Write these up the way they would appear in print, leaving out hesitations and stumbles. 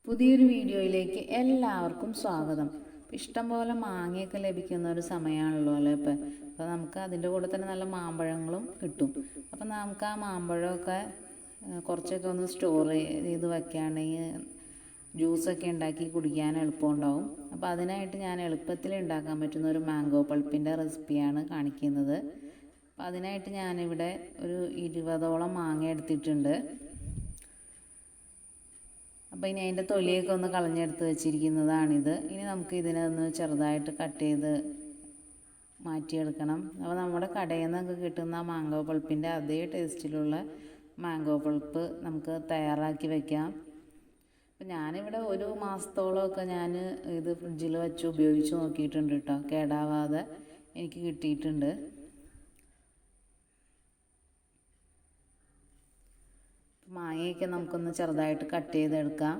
പുതിയൊരു വീഡിയോയിലേക്ക് എല്ലാവർക്കും സ്വാഗതം. ഇഷ്ടംപോലെ മാങ്ങയൊക്കെ ലഭിക്കുന്ന ഒരു സമയമാണല്ലോ അല്ലേ അപ്പോൾ നമുക്ക് അതിൻ്റെ കൂടെ തന്നെ നല്ല മാമ്പഴങ്ങളും കിട്ടും. അപ്പം നമുക്ക് ആ മാമ്പഴമൊക്കെ കുറച്ചൊക്കെ ഒന്ന് സ്റ്റോർ ചെയ്ത് വയ്ക്കുകയാണെങ്കിൽ ജ്യൂസൊക്കെ ഉണ്ടാക്കി കുടിക്കാൻ എളുപ്പമുണ്ടാവും. അപ്പോൾ അതിനായിട്ട് ഞാൻ എളുപ്പത്തിൽ ഉണ്ടാക്കാൻ പറ്റുന്ന ഒരു മാംഗോ പൾപ്പിൻ്റെ റെസിപ്പിയാണ് കാണിക്കുന്നത്. അപ്പോൾ അതിനായിട്ട് ഞാനിവിടെ ഒരു 20ഓളം മാങ്ങ എടുത്തിട്ടുണ്ട്. അപ്പോൾ ഇനി അതിൻ്റെ തൊലിയൊക്കെ ഒന്ന് കളഞ്ഞെടുത്ത് വെച്ചിരിക്കുന്നതാണിത്. ഇനി നമുക്ക് ഇതിനെ ഒന്ന് ചെറുതായിട്ട് കട്ട് ചെയ്ത് മാറ്റിയെടുക്കണം. അപ്പോൾ നമ്മുടെ കടയിൽ നിന്നൊക്കെ കിട്ടുന്ന മാംഗോ പൾപ്പിൻ്റെ അതേ ടേസ്റ്റിലുള്ള മാംഗോ പൾപ്പ് നമുക്ക് തയ്യാറാക്കി വയ്ക്കാം. അപ്പോൾ ഞാനിവിടെ ഒരു മാസത്തോളമൊക്കെ ഞാൻ ഇത് ഫ്രിഡ്ജിൽ വെച്ച് ഉപയോഗിച്ച് നോക്കിയിട്ടുണ്ട് കേട്ടോ. കേടാവാതെ എനിക്ക് കിട്ടിയിട്ടുണ്ട്. മാങ്ങയൊക്കെ നമുക്കൊന്ന് ചെറുതായിട്ട് കട്ട് ചെയ്തെടുക്കാം.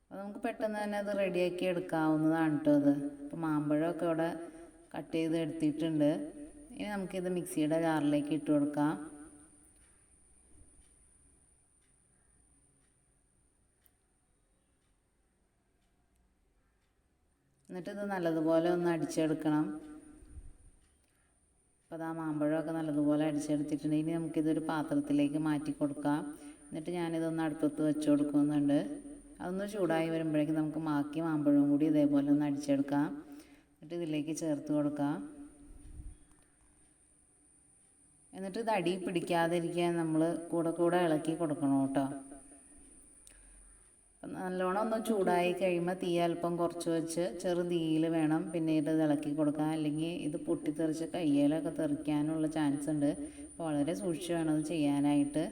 അപ്പോൾ നമുക്ക് പെട്ടെന്ന് തന്നെ അത് റെഡിയാക്കി എടുക്കാവുന്നതാണ് കേട്ടോ അത്. അപ്പോൾ മാമ്പഴമൊക്കെ ഇവിടെ കട്ട് ചെയ്ത് എടുത്തിട്ടുണ്ട്. ഇനി നമുക്കിത് മിക്സിയുടെ ജാറിലേക്ക് ഇട്ട് കൊടുക്കാം. എന്നിട്ടിത് നല്ലതുപോലെ ഒന്ന് അടിച്ചെടുക്കണം. അപ്പോൾ ആ മാമ്പഴമൊക്കെ നല്ലതുപോലെ അടിച്ചെടുത്തിട്ടുണ്ട്. ഇനി നമുക്കിതൊരു പാത്രത്തിലേക്ക് മാറ്റി കൊടുക്കാം. എന്നിട്ട് ഞാനിതൊന്ന് അടുപ്പത്ത് വെച്ച് കൊടുക്കുന്നുണ്ട്. അതൊന്ന് ചൂടായി വരുമ്പോഴേക്കും നമുക്ക് ബാക്കി മാമ്പഴവും കൂടി ഇതേപോലെ ഒന്ന് അടിച്ചെടുക്കാം. എന്നിട്ട് ഇതിലേക്ക് ചേർത്ത് കൊടുക്കാം. എന്നിട്ട് ഇത് അടി പിടിക്കാതിരിക്കാൻ നമ്മൾ കൂടെ ഇളക്കി കൊടുക്കണം കേട്ടോ. നല്ലോണം ഒന്ന് ചൂടായി കഴിയുമ്പോൾ തീ അല്പം കുറച്ച് വെച്ച് ചെറു തീയിൽ വേണം പിന്നീട് ഇത് ഇളക്കി കൊടുക്കാൻ. അല്ലെങ്കിൽ ഇത് പൊട്ടിത്തെറിച്ച് കയ്യിലൊക്കെ തെറിക്കാനുള്ള ചാൻസ് ഉണ്ട്. അപ്പോൾ വളരെ സൂക്ഷിച്ച് വേണം അത് ചെയ്യാനായിട്ട്.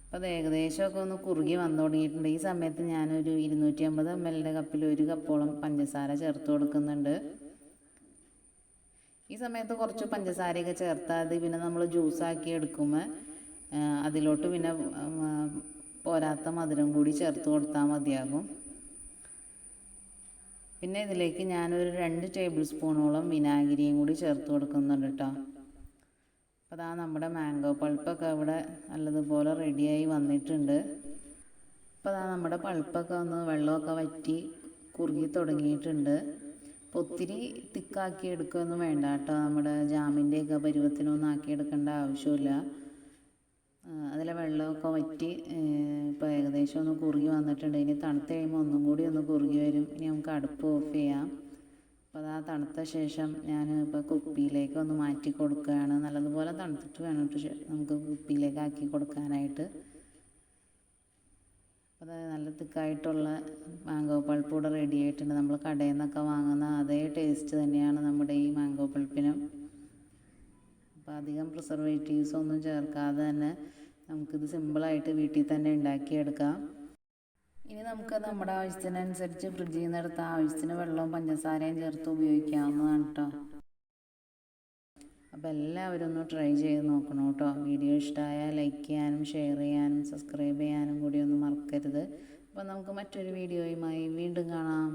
അപ്പോൾ അത് ഏകദേശമൊക്കെ ഒന്ന് കുറുകി വന്നു തുടങ്ങിയിട്ടുണ്ട്. ഈ സമയത്ത് ഞാനൊരു 250 ml കപ്പിൽ 1 കപ്പോളം പഞ്ചസാര ചേർത്ത് കൊടുക്കുന്നുണ്ട്. ഈ സമയത്ത് കുറച്ച് പഞ്ചസാരയൊക്കെ ചേർത്താൽ അത് പിന്നെ നമ്മൾ ജ്യൂസാക്കി എടുക്കുമ്പോൾ അതിലോട്ട് പിന്നെ പോരാത്ത മധുരം കൂടി ചേർത്ത് കൊടുത്താൽ മതിയാകും. പിന്നെ ഇതിലേക്ക് ഞാനൊരു 2 ടേബിൾ സ്പൂണോളം വിനാഗിരിയും കൂടി ചേർത്ത് കൊടുക്കുന്നുണ്ട് കേട്ടോ. അപ്പോൾ അതാ നമ്മുടെ മാംഗോ പൾപ്പൊക്കെ ഇവിടെ നല്ലതുപോലെ റെഡിയായി വന്നിട്ടുണ്ട്. അപ്പോൾ അതാ നമ്മുടെ പൾപ്പൊക്കെ ഒന്ന് വെള്ളമൊക്കെ വറ്റി കുറുകി തുടങ്ങിയിട്ടുണ്ട്. അപ്പോൾ ഒത്തിരി തിക്കാക്കി എടുക്കുകയൊന്നും വേണ്ട കേട്ടോ. നമ്മുടെ ജാമിൻ്റെയൊക്കെ പരുവത്തിനൊന്നും ആക്കിയെടുക്കേണ്ട ആവശ്യമില്ല. അതിലെ വെള്ളമൊക്കെ വറ്റി ഇപ്പോൾ ഏകദേശം ഒന്ന് കുറുകി വന്നിട്ടുണ്ട്. ഇനി തണുത്ത് കഴിയുമ്പോൾ ഒന്നും കൂടി ഒന്ന് കുറുകി വരും. ഇനി നമുക്ക് അടുപ്പ് ഓഫ് ചെയ്യാം. അപ്പോൾ അത് തണുത്ത ശേഷം ഞാൻ ഇപ്പോൾ കുപ്പിയിലേക്ക് ഒന്ന് മാറ്റി കൊടുക്കുകയാണ്. നല്ലതുപോലെ തണുത്തിട്ട് വേണം നമുക്ക് കുപ്പിയിലേക്ക് ആക്കി കൊടുക്കാനായിട്ട്. അപ്പോൾ അത് നല്ല തിക്കായിട്ടുള്ള മാംഗോ പൾപ്പ് ഇവിടെ റെഡി ആയിട്ടുണ്ട്. നമ്മൾ കടയിൽ നിന്നൊക്കെ വാങ്ങുന്ന അതേ ടേസ്റ്റ് തന്നെയാണ് നമ്മുടെ ഈ മാംഗോ പൾപ്പിനും. അപ്പോൾ അധികം പ്രിസർവേറ്റീവ്സ് ഒന്നും ചേർക്കാതെ തന്നെ നമുക്കിത് സിമ്പിളായിട്ട് വീട്ടിൽ തന്നെ ഉണ്ടാക്കിയെടുക്കാം. ഇനി നമുക്കത് നമ്മുടെ ആവശ്യത്തിനനുസരിച്ച് ഫ്രിഡ്ജിൽ നിന്ന് എടുത്ത ആവശ്യത്തിന് വെള്ളവും പഞ്ചസാരയും ചേർത്ത് ഉപയോഗിക്കാവുന്നതാണ് കേട്ടോ. അപ്പോൾ എല്ലാവരും ഒന്ന് ട്രൈ ചെയ്ത് നോക്കണം കേട്ടോ. വീഡിയോ ഇഷ്ടമായാൽ ലൈക്ക് ചെയ്യാനും ഷെയർ ചെയ്യാനും സബ്സ്ക്രൈബ് ചെയ്യാനും കൂടി ഒന്നും മറക്കരുത്. അപ്പോൾ നമുക്ക് മറ്റൊരു വീഡിയോയുമായി വീണ്ടും കാണാം.